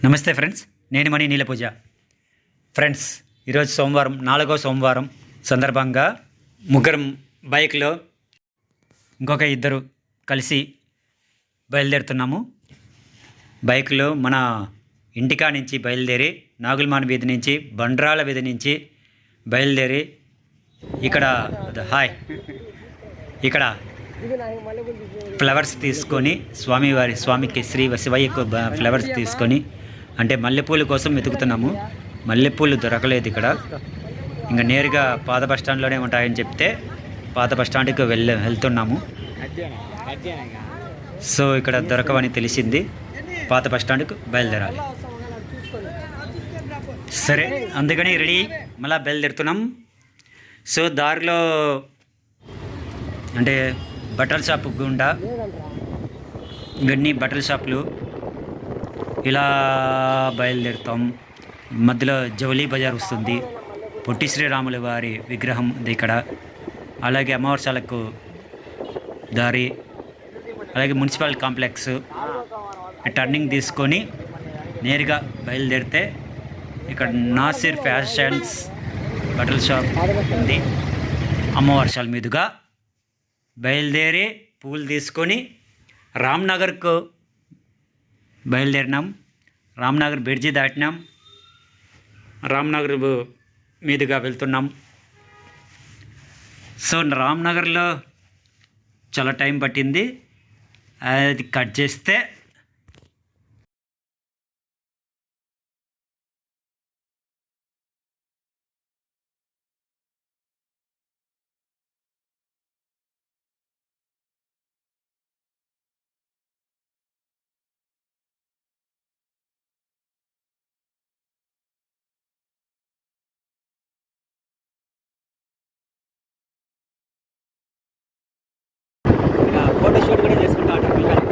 నమస్తే ఫ్రెండ్స్, నేను మణి నీలపూజ. ఫ్రెండ్స్, ఈరోజు సోమవారం, 4వ సోమవారం సందర్భంగా ముగ్గురం బైక్లో ఇంకొక ఇద్దరు కలిసి బయలుదేరుతున్నాము. బైక్లో మన ఇంటికా నుంచి బయలుదేరి నాగులమాన్ వీధి నుంచి, బండ్రాల వీధి నుంచి బయలుదేరి ఇక్కడ ఫ్లవర్స్ తీసుకొని స్వామికి శివయ్యకు ఫ్లవర్స్ తీసుకొని, అంటే మల్లెపూల కోసం వెతుకుతున్నాము. మల్లెపూలు దొరకలేదు ఇక్కడ. ఇంకా నేరుగా పాత బస్టాండ్లోనే ఉంటాయని చెప్తే పాత బస్టాండ్కి వెళ్తున్నాము. సో ఇక్కడ దొరకవని తెలిసింది, పాత బస్టాండ్కి బయలుదేరాలి. సరే, అందుకని రెడీ మళ్ళీ బయలుదేరుతున్నాం. సో దారిలో అంటే బట్టల షాపు గుండా ఇవన్నీ బట్టల షాపులు ఇలా బయలుదేరుతాం. మధ్యలో జౌలీ బజార్ వస్తుంది, పొట్టి శ్రీరాముల వారి విగ్రహం ఉంది ఇక్కడ, అలాగే అమావాస్యలకు దారి, అలాగే మున్సిపల్ కాంప్లెక్స్. టర్నింగ్ తీసుకొని నేరుగా బయలుదేరితే ఇక్కడ నాసిర్ ఫ్యాషన్స్ బట్టల షాప్ ఉంది. అమ్మవార్షాల మీదుగా బయలుదేరి పూలు తీసుకొని రామ్నగర్కు బయలుదేరినాం. రామ్నగర్ బ్రిడ్జి దాటినాం, రామ్నగర్ మీదుగా వెళ్తున్నాం. సో రామ్నగర్లో చాలా టైం పట్టింది. అది కట్ చేస్తే ఫోటోషూట్ కూడా చేసుకుంటా ఉంటారు పిల్లలు.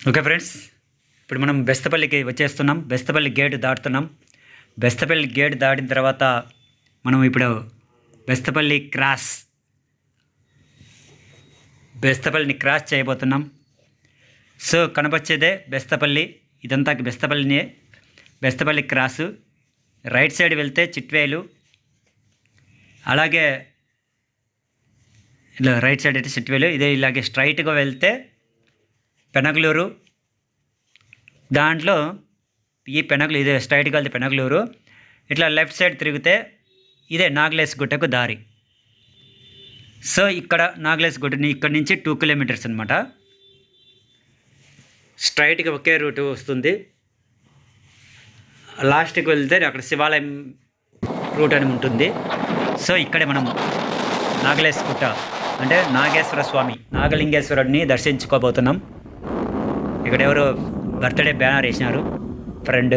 ఓకే ఫ్రెండ్స్, ఇప్పుడు మనం బెస్తపల్లికి వచ్చేస్తున్నాం. బెస్తపల్లి గేట్ దాటుతున్నాం. బెస్తపల్లి గేట్ దాటిన తర్వాత మనం ఇప్పుడు బెస్తపల్లిని క్రాస్ చేయబోతున్నాం. సో కనపచ్చేదే బెస్తపల్లి, ఇదంతా బెస్తపల్లినే. బెస్తపల్లి క్రాసు. రైట్ సైడ్ వెళ్తే చిట్వేలు, అలాగే ఇలా రైట్ సైడ్ అయితే చిట్వేలు, ఇదే ఇలాగే స్ట్రైట్గా వెళ్తే పెనగలూరు. దాంట్లో ఇదే స్ట్రైట్గా వెళ్తే పెనగలూరు. ఇట్లా లెఫ్ట్ సైడ్ తిరిగితే ఇదే నాగలేశ్ గుట్టకు దారి. సో ఇక్కడ నాగలేశ్ గుట్టని ఇక్కడ నుంచి 2 కిలోమీటర్స్ అనమాట. స్ట్రైట్గా ఒకే రూటు వస్తుంది. లాస్ట్కి వెళ్తే అక్కడ శివాలయం రూట్ అని ఉంటుంది. సో ఇక్కడే మనం నాగలేశ్ గుట్ట అంటే నాగేశ్వర స్వామి, నాగలింగేశ్వరుడిని దర్శించుకోబోతున్నాం. ఇక్కడ ఎవరో బర్త్డే బ్యానర్ వేసినారు, ఫ్రెండ్.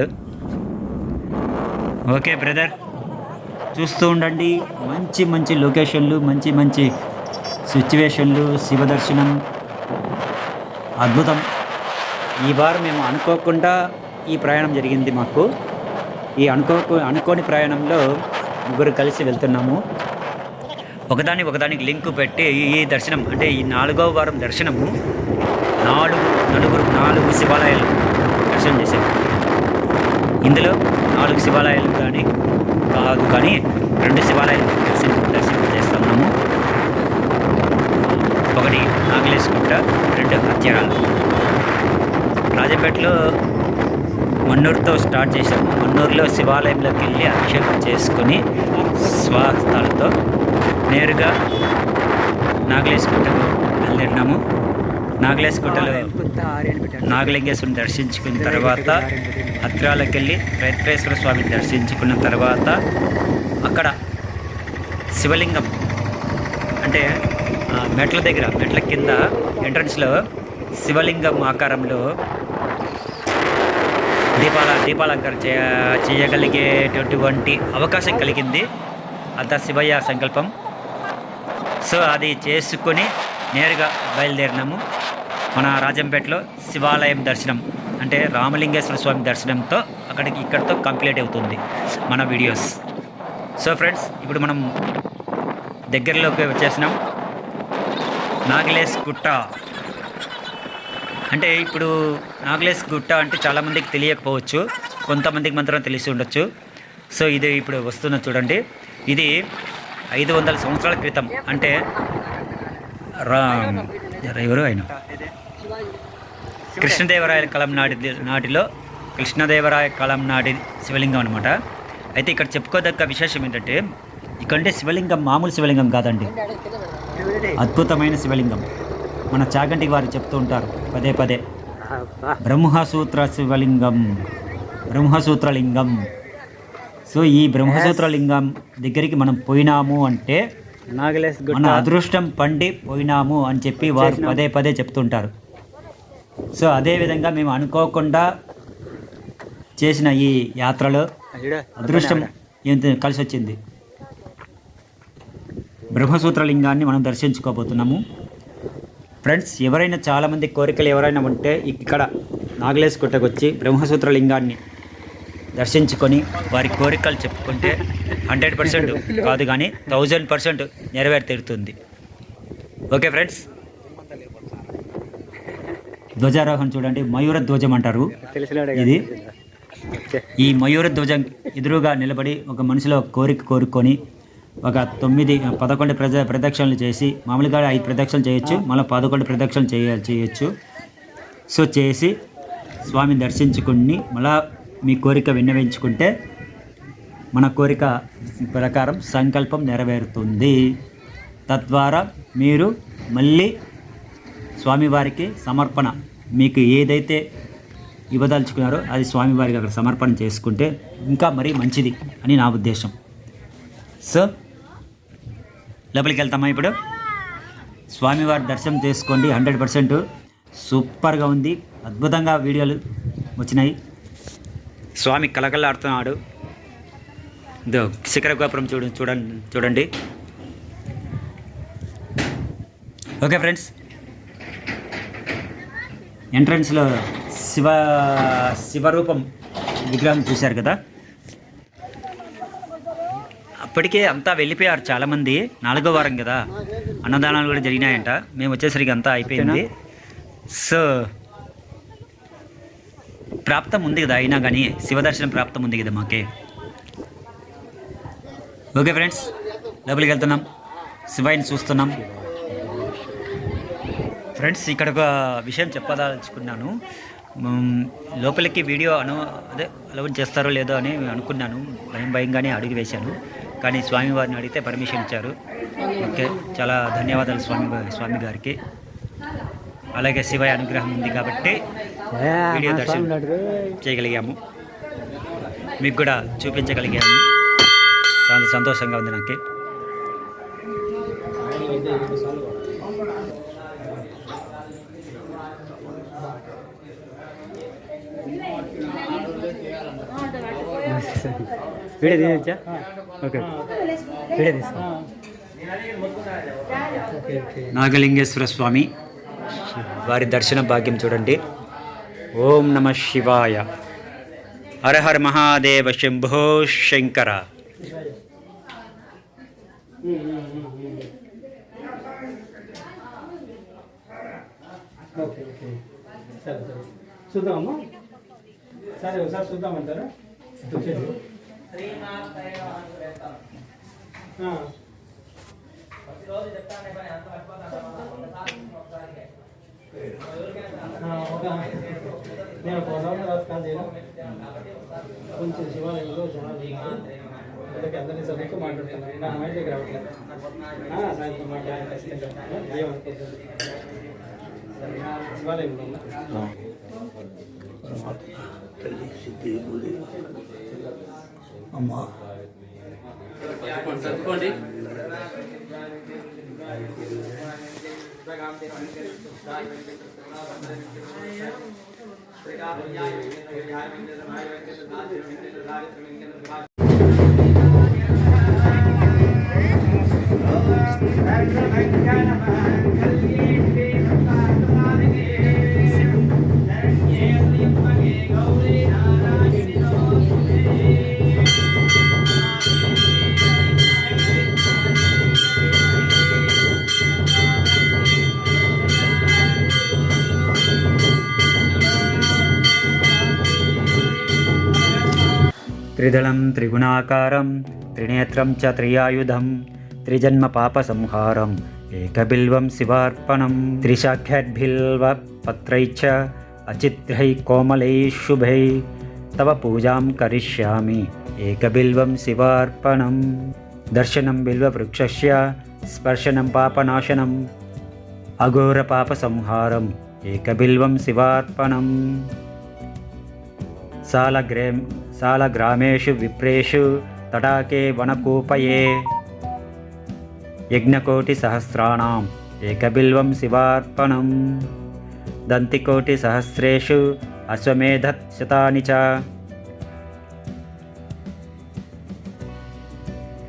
ఓకే బ్రదర్, చూస్తూ ఉండండి. మంచి మంచి లొకేషన్లు, మంచి మంచి సిచ్యువేషన్లు, శివ దర్శనం అద్భుతం. ఈ వారం మేము అనుకోకుండా ఈ ప్రయాణం జరిగింది మాకు. ఈ అనుకోని ప్రయాణంలో ముగ్గురు కలిసి వెళ్తున్నాము. ఒకదానికి లింకు పెట్టి ఈ దర్శనం అంటే ఈ 4వ వారం దర్శనము 4 శివాలయాలు దర్శనం చేసాము. ఇందులో 4 శివాలయాలు కానీ 2 శివాలయాలు దర్శనం చేస్తున్నాము. ఒకటి నాగలేశ్ గుట్ట, 2 అత్యరాలు. రాజపేటలో మన్నూరుతో స్టార్ట్ చేసాము. మన్నూరులో శివాలయంలోకి వెళ్ళి అభిషేకం చేసుకొని స్వస్థలతో నేరుగా నాగలేశ్ గుట్టకు బయలుదేరినాము. నాగలేశ్ గుట్టలో నాగలింగేశ్వరుని దర్శించుకున్న తర్వాత అత్రాలకు వెళ్ళి రైత్రేశ్వర స్వామిని దర్శించుకున్న తర్వాత అక్కడ శివలింగం అంటే మెట్ల దగ్గర, మెట్ల కింద ఎంట్రన్స్లో శివలింగం ఆకారంలో దీపాలంకరణ చేయగలిగేటటువంటి అవకాశం కలిగింది. అంతా శివయ్య సంకల్పం. సో అది చేసుకొని నేరుగా బయలుదేరినాము. మన రాజంపేటలో శివాలయం దర్శనం అంటే రామలింగేశ్వర స్వామి దర్శనంతో ఇక్కడితో కంప్లీట్ అవుతుంది మన వీడియోస్. సో ఫ్రెండ్స్, ఇప్పుడు మనం దగ్గరలోకి వచ్చేసినాం. నాగలేశ్ గుట్ట అంటే ఇప్పుడు నాగలేశ్ గుట్ట అంటే చాలామందికి తెలియకపోవచ్చు, కొంతమందికి మాత్రం తెలిసి ఉండొచ్చు. సో ఇది ఇప్పుడు వస్తున్న చూడండి, ఇది 500 సంవత్సరాల క్రితం అంటే ఎవరు ఆయన కృష్ణదేవరాయ కాలం నాటిలో కృష్ణదేవరాయ కాలం నాటి శివలింగం అనమాట. అయితే ఇక్కడ చెప్పుకోదగ్గ విశేషం ఏంటంటే ఇక్కడంటే శివలింగం మామూలు శివలింగం కాదండి, అద్భుతమైన శివలింగం. మన చాగంటి వారు చెప్తూ ఉంటారు పదే పదే, బ్రహ్మసూత్ర శివలింగం, బ్రహ్మసూత్రలింగం. సో ఈ బ్రహ్మసూత్రలింగం దగ్గరికి మనం పోయినాము అంటే మన అదృష్టం పండి పోయినాము అని చెప్పి వారు పదే పదే చెప్తుంటారు. సో అదేవిధంగా మేము అనుకోకుండా చేసిన ఈ యాత్రలో అదృష్టం కలిసి వచ్చింది. బ్రహ్మసూత్రలింగాన్ని మనం దర్శించుకోబోతున్నాము. ఫ్రెండ్స్, ఎవరైనా చాలామంది కోరికలు ఎవరైనా ఉంటే ఇక్కడ నాగలేశ్ గుట్టకు వచ్చి బ్రహ్మసూత్రలింగాన్ని దర్శించుకొని వారి కోరికలు చెప్పుకుంటే 100% కాదు కానీ 1000% నెరవేరుతుంది. ఓకే ఫ్రెండ్స్, ధ్వజారోహణ చూడండి, మయూర ధ్వజం అంటారు ఇది. ఈ మయూర ధ్వజం ఎదురుగా నిలబడి ఒక మనిషిలో కోరుకొని ఒక 9-11 ప్రదక్షిణలు చేసి, మామూలుగా 5 ప్రదక్షిణలు చేయొచ్చు, మళ్ళీ 11 ప్రదక్షిణలు చేయొచ్చు. సో చేసి స్వామిని దర్శించుకుని మళ్ళా మీ కోరిక విన్నవించుకుంటే మన కోరిక ప్రకారం సంకల్పం నెరవేరుతుంది. తద్వారా మీరు మళ్ళీ స్వామివారికి సమర్పణ, మీకు ఏదైతే ఇవ్వదలుచుకున్నారో అది స్వామివారికి అక్కడ సమర్పణ చేసుకుంటే ఇంకా మరీ మంచిది అని నా ఉద్దేశం. సో లోపలికి వెళ్తామా ఇప్పుడు? స్వామివారి దర్శనం చేసుకోండి, 100% సూపర్గా ఉంది, అద్భుతంగా వీడియోలు వచ్చినాయి. స్వామి కలకలాడుతున్నాడు. ఇదో శిఖర గోపురం చూడండి. ఓకే ఫ్రెండ్స్, ఎంట్రన్స్లో శివరూపం విగ్రహం చూశారు కదా. అప్పటికే అంతా వెళ్ళిపోయారు చాలామంది, 4వ వారం కదా, అన్నదానాలు కూడా జరిగినాయంట. మేము వచ్చేసరికి అంతా అయిపోయింది. సో ప్రాప్తం ఉంది కదా, అయినా కానీ శివదర్శనం ప్రాప్తం ఉంది కదా మాకే. ఓకే ఫ్రెండ్స్, లోపలికి వెళ్తున్నాం, శివాయిని చూస్తున్నాం. ఫ్రెండ్స్, ఇక్కడ ఒక విషయం చెప్పదలుచుకున్నాను. లోపలికి వీడియో అలౌ చేస్తారో లేదో అని అనుకున్నాను, భయంగానే అడుగు వేశాను. కానీ స్వామివారిని అడిగితే పర్మిషన్ ఇచ్చారు. ఓకే, చాలా ధన్యవాదాలు స్వామి గారికి. అలాగే శివయ్య అనుగ్రహం ఉంది కాబట్టి వీడియో దర్శనం చేయగలిగాము, మీకు కూడా చూపించగలిగాము. చాలా సంతోషంగా ఉంది నాకు. వీడియో తీయచ్చా? ఓకే, వీడియో తీసుకో. నాగలింగేశ్వర స్వామి వారి దర్శన భాగ్యం చూడండి. ఓం నమ శివాయ, హర హర మహాదేవ, శంభో శంకర. చూద్దామమ్మా, సరే ఒకసారి చూద్దామంటారా? నేను కొంచెం శివాలయంలో జనాలు అందుకే అందరినీ చదువుతూ మాట్లాడుతున్నాను. నా మైండ్ దగ్గర రావట్లేదు. సాయంత్రం మాట్లాడాలి ఖచ్చితంగా. ఏమనుకుంటుంది శివాలయంలో ఉన్నా తల్లి సిద్ధి గుడి అమ్మ చదువుకోండి. త్రిదళం త్రిగుణాకారం త్రినేత్రం చ త్రియాయుధం త్రిజన్మ పాప సంహారం ఏకబిల్వం శివార్పణం త్రిశాఖ్యద్భిల్వ పత్రైశ్చ అచిత్రై కోమలై శుభై తవ పూజాం కరిష్యామి ఏకబిల్వం శివార్పణం దర్శనం బిల్వవృక్షస్య స్పర్శనం పాపనాశనం అఘోర పాప సంహారం ఏకబిల్వం శివార్పణం సాలగ్రామేషు విప్రేషు తటాకే వనకూపయే యజ్ఞకోటిసహస్రాణం ఏకబిల్వం శివార్పణం దంతికోటిసహస్రేషు అశ్వమేధశతాని చ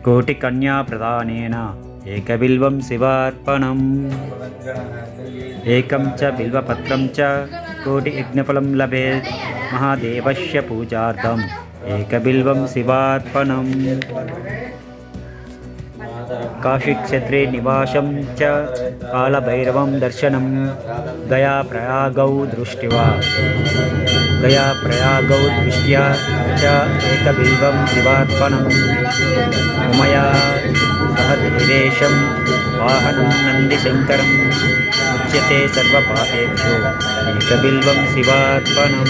కోటికన్యాప్రదానేన ఏకబిల్వం శివార్పణం ఏకం చ బిల్వపత్రం చ కోటి యజ్ఞఫలం లభేత్ మహాదేవస్య పూజార్థం ఏకబిల్వం శివార్పణం కాశీక్షేత్రే నివాసం చ కాలభైరవం దర్శనం గయాప్రయాగౌ దృష్ట్యా చ ఏకబిల్వం శివార్పణం ఉమయా సహ దేవేశం వాహనం నందిశంకరం ముచ్యతే సర్వపాపేభ్యో ఏకబిల్వం శివార్పణం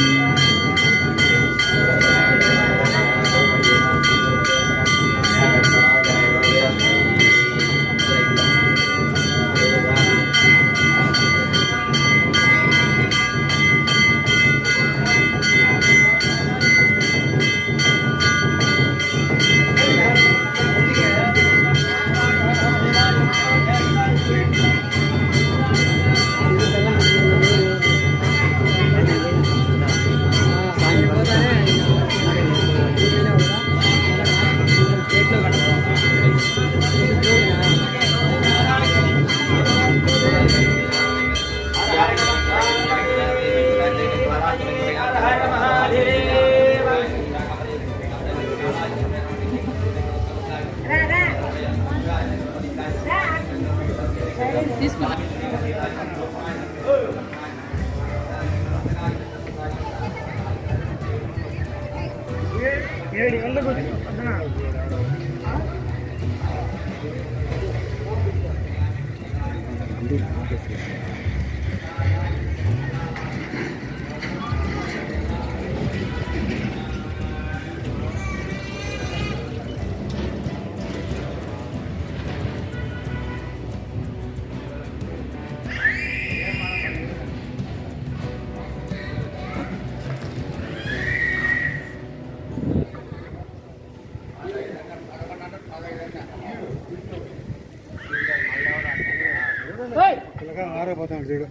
ఆరోపోతాడు చూడు.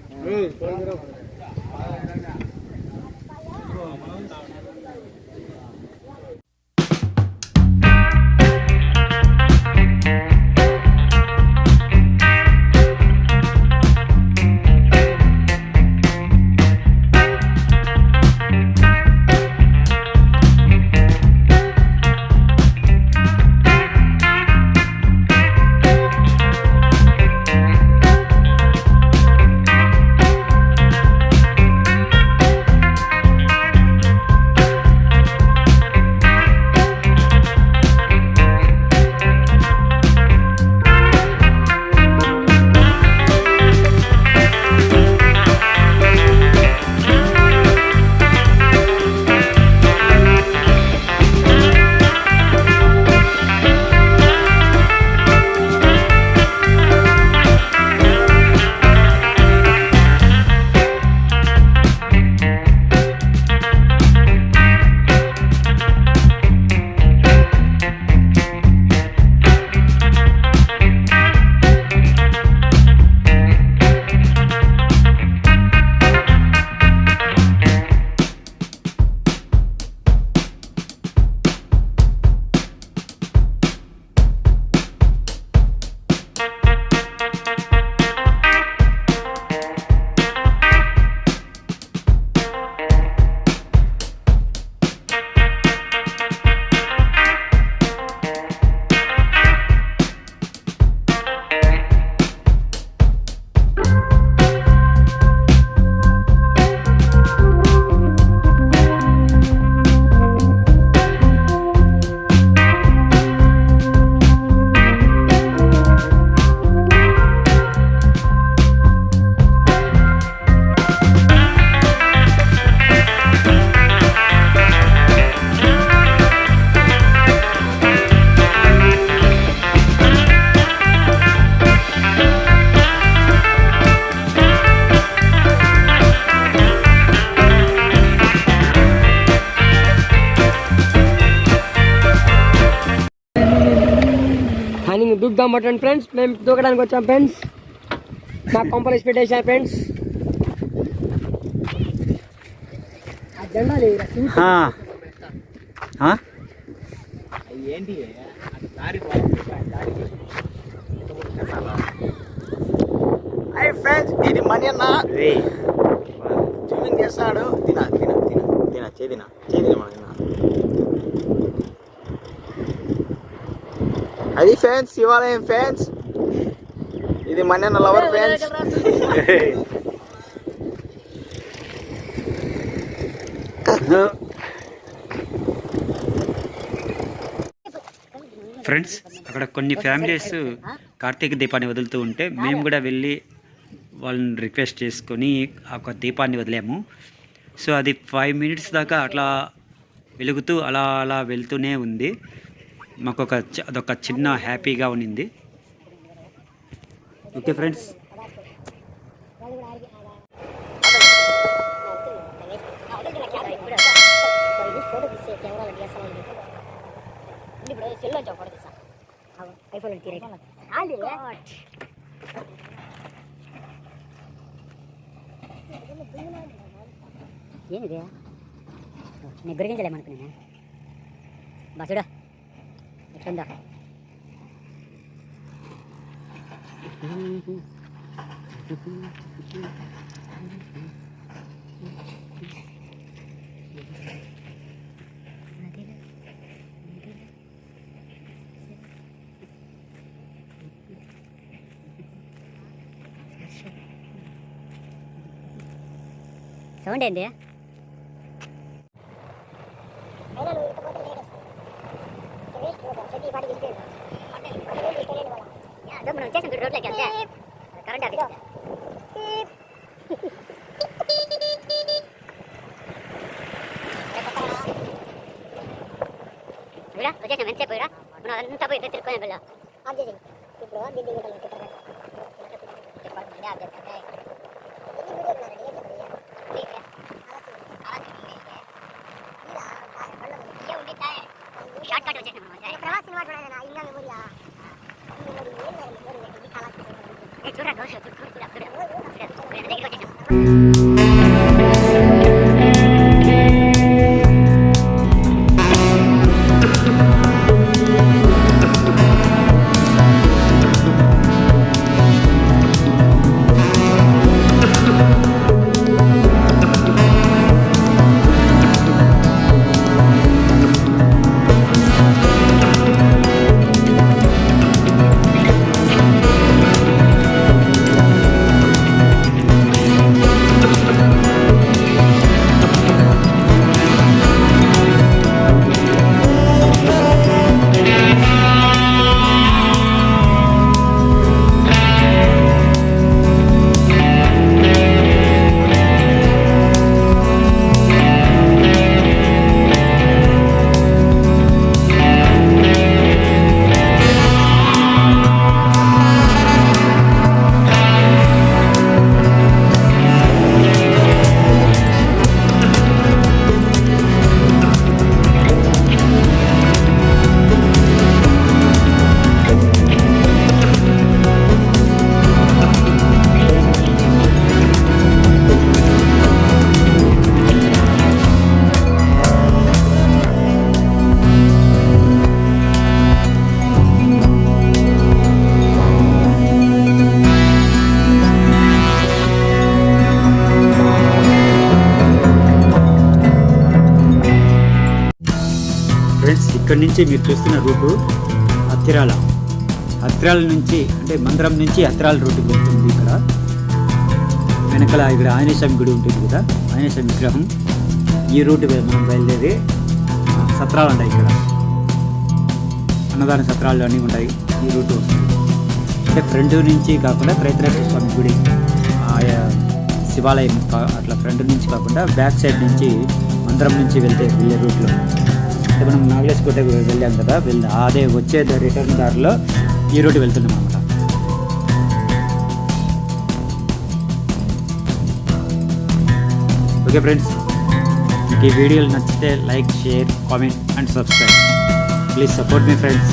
దూకుదాం పట్టండి ఫ్రెండ్స్. మేము దూకడానికి వచ్చాం ఫ్రెండ్స్. మా కొంపలు పెట్టేసాం ఫ్రెండ్స్. ఏంటి ఫ్రెండ్స్, ఇది మనీ అన్న స్విమ్మింగ్ చేస్తాడు. చేదిన మన అది ఫ్రెండ్స్, శివాలయం ఫ్రెండ్స్. ఇది మనీ అన్న లవర్ ఫ్రెండ్స్. ఫ్రెండ్స్, అక్కడ కొన్ని ఫ్యామిలీస్ కార్తీక దీపాన్ని వదులుతూ ఉంటే మేము కూడా వెళ్ళి వాళ్ళని రిక్వెస్ట్ చేసుకొని ఒక దీపాన్ని వదిలాము. సో అది 5 minutes దాకా అట్లా వెలుగుతూ అలా అలా వెళ్తూనే ఉంది. మాకు అదొక చిన్న హ్యాపీగా ఉన్నింది. ఓకే ఫ్రెండ్స్, ఏమిది నేను గురిగించలేమనుకున్నా బసుడా ఎట్లుందా సౌండ్ ఏంది? మనం చేసిన రోడ్లోకి వెళ్తే కరెంట్ ఆఫీస్ వచ్చేసాం. ఎంతసేపు పోయిరా మనం అంతా పోయి తిరుక్కొని వెళ్ళా. ఇప్పుడు షార్ట్ కట్ వచ్చేసాం. చూడరా గౌష్ దగ్గరికి వచ్చేసాం. ఇక్కడ నుంచి మీరు చూస్తున్న రూటు హత్రాల నుంచి అంటే మందిరం నుంచి హత్రాల రూటుకి వెళ్తుంది. ఇక్కడ వెనకాల ఇక్కడ ఆంజనేయ స్వామి గుడి ఉంటుంది కదా, ఆంజనేయ స్వామి విగ్రహం. ఈ రూటు మనం బయలుదేరి సత్రాలు ఉంటాయి, ఇక్కడ అన్నదాన సత్రాలు అన్నీ ఉంటాయి. ఈ రూటు వస్తుంది అంటే ఫ్రంట్ నుంచి కాకుండా త్రైత్రేశ్వర స్వామి గుడి శివాలయం అట్లా ఫ్రంట్ నుంచి కాకుండా బ్యాక్ సైడ్ నుంచి మందిరం నుంచి వెళ్ళే రూట్లో అంటే మనం నాగలేశ్ కోటకు వెళ్ళాం కదా, అదే వచ్చే రిటర్న్ దారిలో ఈ రూట్ వెళ్తున్నాం అన్నమాట. ఓకే ఫ్రెండ్స్, మీకు ఈ వీడియోలు నచ్చితే like, share, comment and subscribe. Please support me friends.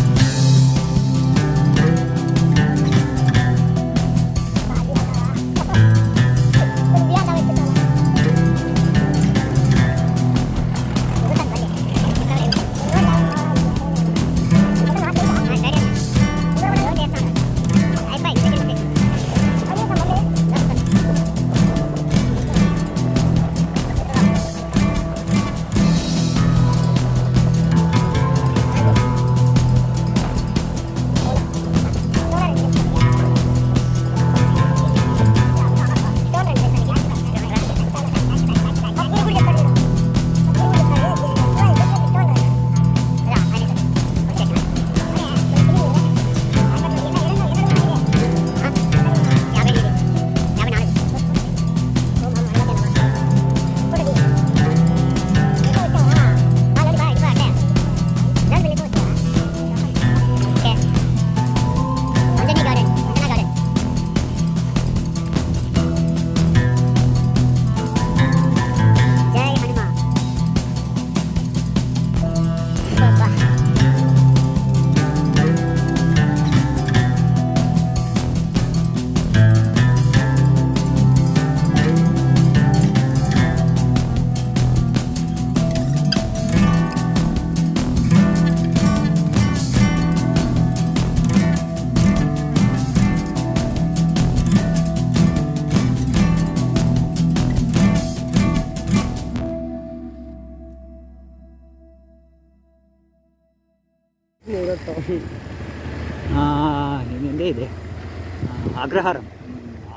Agraharam,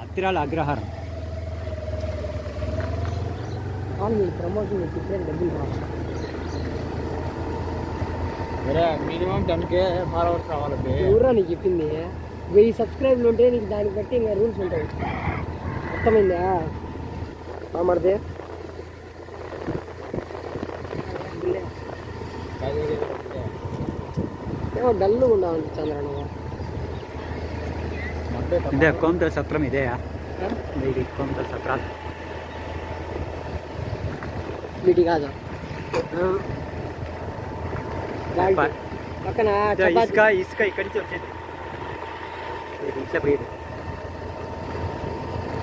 Attirala Agraharam. Promotion డబ్బులు మినిమం 10K ఫాలోవర్స్ రావాలి. ఎవరా నీకు చెప్పింది? 1000 సబ్స్క్రైబ్లు ఉంటే నీకు దాన్ని బట్టి ఇంకా రూల్స్ ఉంటాయి. అర్థమైందా మామర్దే? ఏమో డల్లుగా ఉండాలి చంద్ర నువ్వు. ఇదే కోమటల సత్రం, ఇదే ఇది కోమటల సత్రాలు. వీటి కాదు పక్కన ఇసుక ఇసుక ఇక్కడి నుంచి వచ్చేది, ఇది ఇట్లా పోయేది.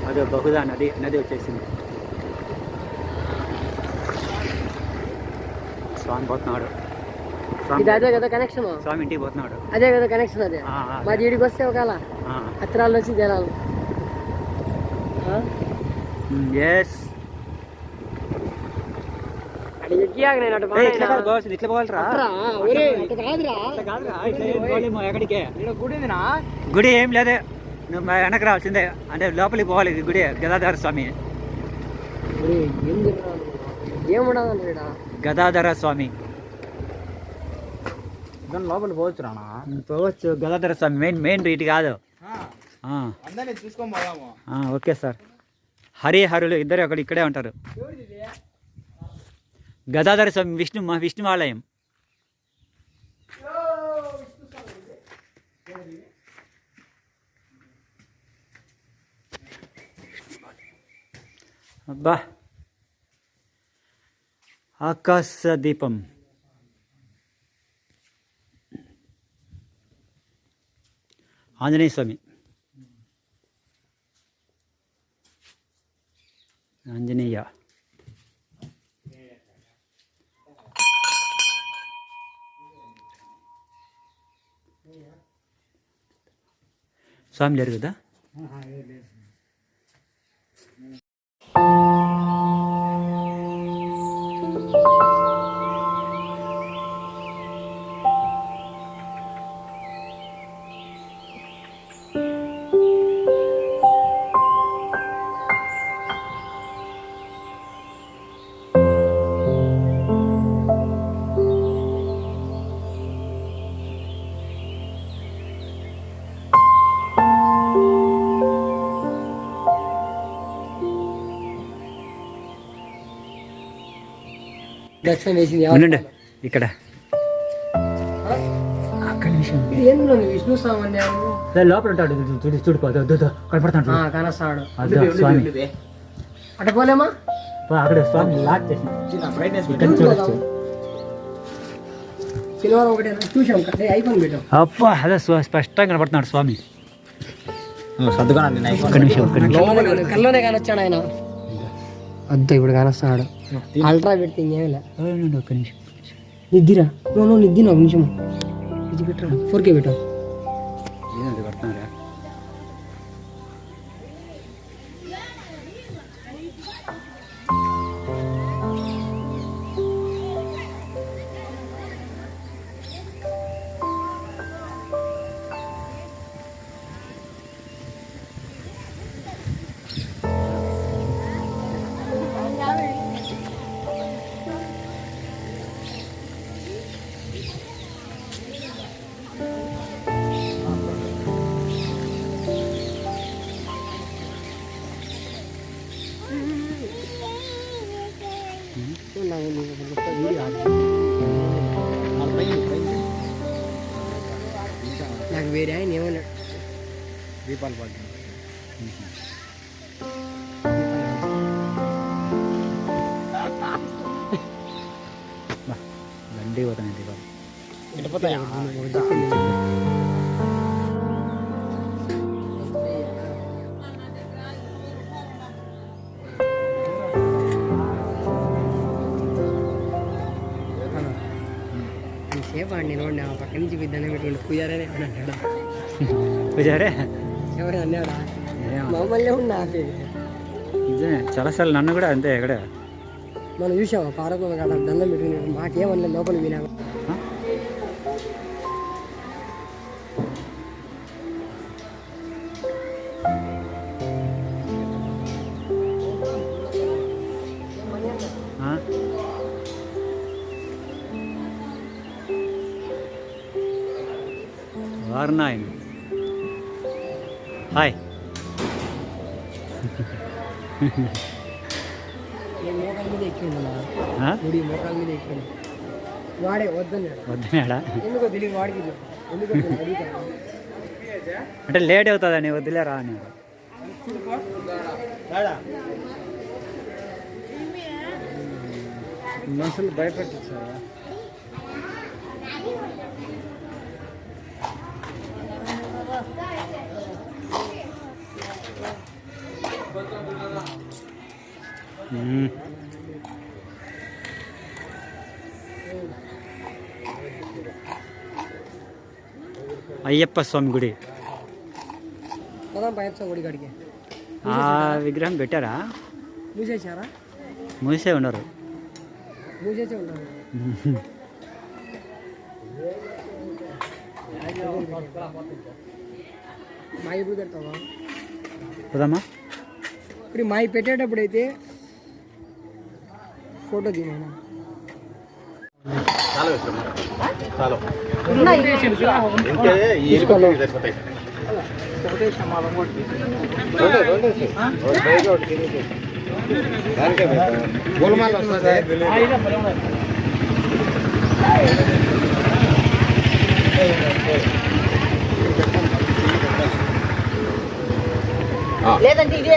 అదే బహుదా నది, నది వచ్చేసింది. స్వామి పోతున్నాడు, ఇది అదే కదా కనెక్షన్. స్వామి ఇంటికి పోతున్నాడు. అదే కదా కనెక్షన్. అదే మాది ఈడికి వస్తే ఒకవేళ అత్తరాలు వచ్చి జనాలు. ఎస్ ఇట్లా పోవాలరా, ఎక్కడికే గుడి ఏం లేదే, నువ్వు వెనక్కి రావాల్సిందే. అంటే లోపలికి పోవాలి, ఇది గుడి గదాధర స్వామి. గదాధర స్వామి లోపల పోవచ్చు రానా? పోవచ్చు. గదాధర స్వామి మెయిన్ ఇటు కాదు. అందరినీ చూసుకొని పోదాము. Okay sir. హరిహరులు ఇద్దరు ఇక్కడే ఉంటారు. గదాధర స్వామి విష్ణు ఆలయం. అబ్బా, ఆకాశ దీపం. ఆంజనేయ స్వామి, ఆంజనేయ. స్వామి లేరు కదా? దర్శనం వేసింది ఉండండి ఇక్కడ. విష్ణు స్వామి లోపల ఉంటాడు, చూడిపోతాడు, కనపడతాడు కనస్తాడు. స్వామి. అట్ట పోలేమా? అక్కడ స్వామి లాక్ చేసి చూడొచ్చు. శనివారం ఒకటే చూసాం, ఐఫోన్ పెట్టాం. అబ్బా, అదే స్పష్టంగా కనపడుతున్నాడు స్వామి. కల్లోనే కానొచ్చాడు ఆయన. వద్దు ఇప్పుడు కానొస్తాడు. అల్ట్రా పెడితే ఇంకేం లే. ఒక్క నిమిషం. నిద్దిరా నిద్దిన ఒక నిమిషం. ఇది పెట్టా 4K పెట్టాం. పడుతున్నారా? నాకు వేరే ఆయన ఏమన్నాడు? దీపాలు పడుతుంది. దండి పోతాను దీపాలు. సేపండి నేను పక్క నుంచి విద్దానే పెట్టుకోండి. పూజారే అన్నాడా? పూజారే ఎవరు అన్నాడా? మామూలు ఉన్నా నిజమే, చాలాసార్లు నన్ను కూడా అంతే. ఎక్కడ మనం చూసాము పారకు దండం పెట్టుకుని మాకేమన్నా లోపల వినా. R9. హాయ్. మోకాల మీద ఎక్కిండు ఆ? గుడి మోకాల మీద ఎక్కిండు వాడే వద్దన్నాడు వద్దునాడా? ఎందుకో తెలియదు వాడికి ఎందుకో అడుగుతాను అంటే లేట్ అవుతుందని వదిలేరా అని. మనుషులు భయపెట్టించారా మ్మ్. అయ్యప్ప స్వామి గుడి. పదాం పైన గుడి కాడికి ఆ విగ్రహం పెట్టారా? మూసేసారా మూసే ఉన్నారు. మూసేసే ఉంటారు మాయి ఇప్పుడు పెడతావా పోదామా? ఇప్పుడు మాయి పెట్టేటప్పుడు అయితే ఫోటో తీయమా లేదంటే ఇదే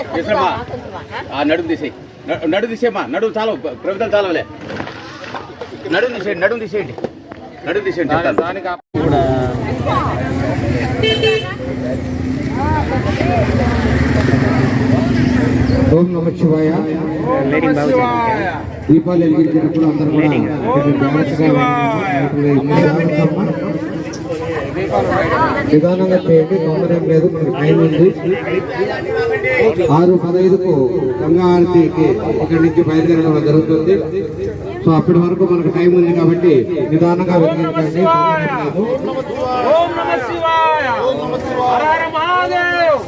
నడుము తీసేయి, నడుము తీసేయమ్మా. నడుము చాలు, ప్రభుత్వం చాలవలే. నడుము తీసేయండి, నడుము తీసేయండి, నడుము తీసేయండి. ఓం నమ శివాయ. దీపాలు వెలిగించినప్పుడు అందరూ కూడా జాగ్రత్తగా నిదానంగా చేయండి, తొందర ఏం లేదు. మనకి టైం ఉంది. 6:15కు గంగా ఆరతికి ఇక్కడి నుంచి బయలుదేరడం జరుగుతుంది. సో అప్పటి వరకు మనకు టైం ఉంది కాబట్టి నిదానంగా వెలిగించండి. ఓం నమః శివాయ. హర హర మహాదేవ్.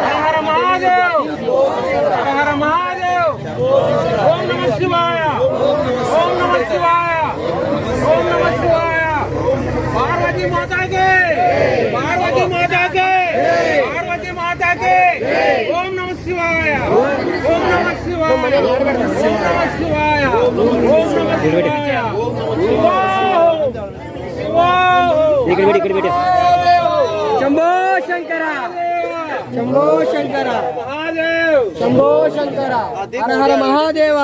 హర హర మహాదేవ్. హర హర మహాదేవ్. ఓం నమః శివాయ. ఓం నమః శివాయ. ఓం నమః శివాయ. పార్వతీ మాతా కి. పార్వతీ మాతా కి. పార్వతీ మాతా కి. ఓం నమః శివాయ. ఓం నమః శివాయ. ఓం నమః శివాయ. ఓం నమః శివాయ. శంభో శంకర శంభో శంకర శంభో శంకర హర హర మహాదేవ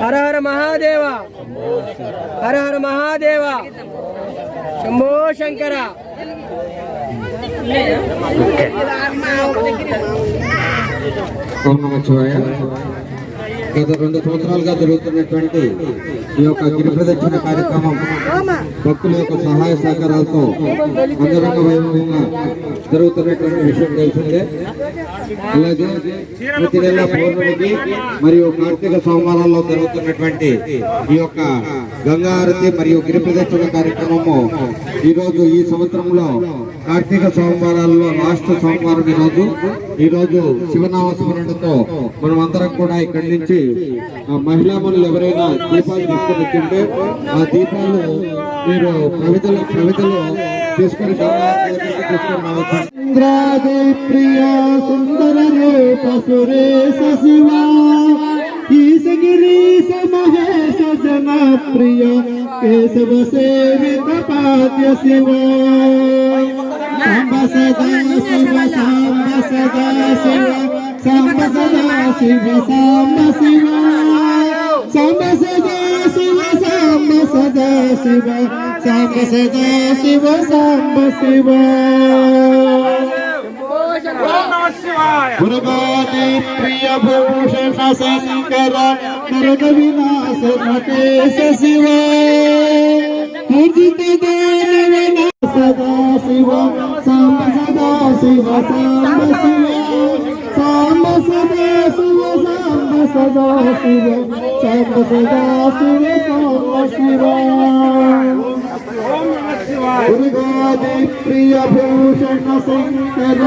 హర హర మహాదేవ హర హర మహాదేవ శంభో శంకర ఓం నమ శివాయ. గత 2 సంవత్సరాలుగా జరుగుతున్నటువంటి ఈ యొక్క గిరి ప్రదక్షిణ కార్యక్రమం భక్తుల యొక్క సహాయ సహకారాలతో అంగరంగ వైభవంగా జరుగుతున్నటువంటి విషయం తెలిసిందే. అలాగే ప్రతి నెల పౌర్ణమికి మరియు కార్తీక సోమవారాల్లో జరుగుతున్నటువంటి ఈ యొక్క గంగా హారతి మరియు గిరి ప్రదక్షిణ కార్యక్రమము ఈరోజు ఈ సంవత్సరంలో కార్తీక సోమవారాల్లో లాస్ట్ సోమవారం ఈ రోజు శివనామ స్మరణతో మనం అందరం కూడా ఇక్కడి నుంచి మహిళా మనులు ఎవరైనా దీపాలు తీసుకొని వచ్చింటే ఆ దీపాలు మీరు ప్రవిధలో తీసుకొని ప్రియా సుందర రూప సురేశ శివా ఈశగిరీశ మహేశ జన ప్రియ కేశవ సేవిత పాద్య శివా సాంబ సదా శివ సాంబ సదా శివ సాంబ సదా శివ సాంబ శివ సాంబ సదా శివ సాంబ సదా శివ సాంబ సదా శివ సాంబ శివ మురగాది ప్రియ భూషణ శంకర నరక వినాశ నటేశ శివ పూజిత దానవ సదా శివ సాంబ సదా శివ సాంబ శివ సాంబ సదా శివ సాంబ సదా శివ సాంబ సదా శివ సాంబ శివ దుర్గాది ప్రియ భూషణ శంకర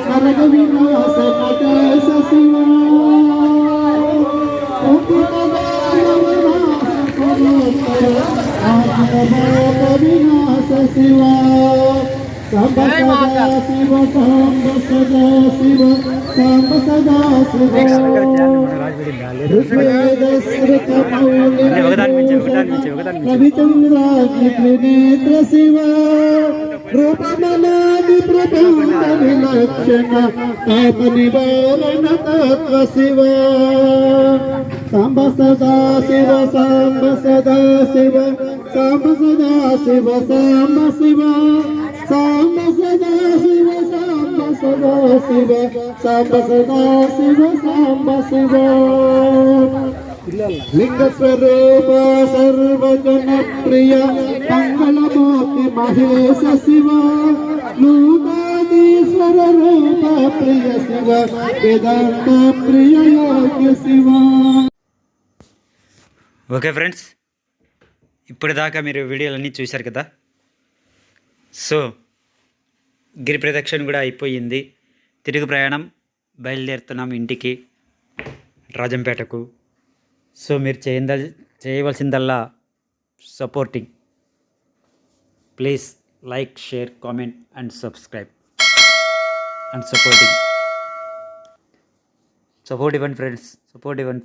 నరక వినాశ నటేశ శివ వినాశ శివ రవిచంద్రాగ్నినేత్ర శివ రూపమనాది ప్రబంధ విలక్షణ పాప నివారణ తత్వ శివ సాంబ సదా శివ సాంబ సదా శివ సాంబ సదా శివ సాంబ శివ సాంబ సదా శివ సాంబ సదా శివ సాంబ సదా శివ సాంబ శివ లింగ స్వరూప సర్వజన ప్రియ మంగళమూర్తి మహేశ శివ లోకాదీశ్వర రూప ప్రియ శివ వేదాంత ప్రియ యోగ్య శివ. ఓకే ఫ్రెండ్స్, ఇప్పటిదాకా మీరు వీడియోలన్నీ చూశారు కదా. సో గిరి ప్రదక్షిణ కూడా అయిపోయింది. తిరుగు ప్రయాణం బయలుదేరుతున్నాం ఇంటికి, రాజంపేటకు. సో మీరు చేయవలసిందల్లా supporting. Please like, share, comment and subscribe and support ఇవ్వండి ఫ్రెండ్స్, సపోర్ట్ ఇవ్వండి.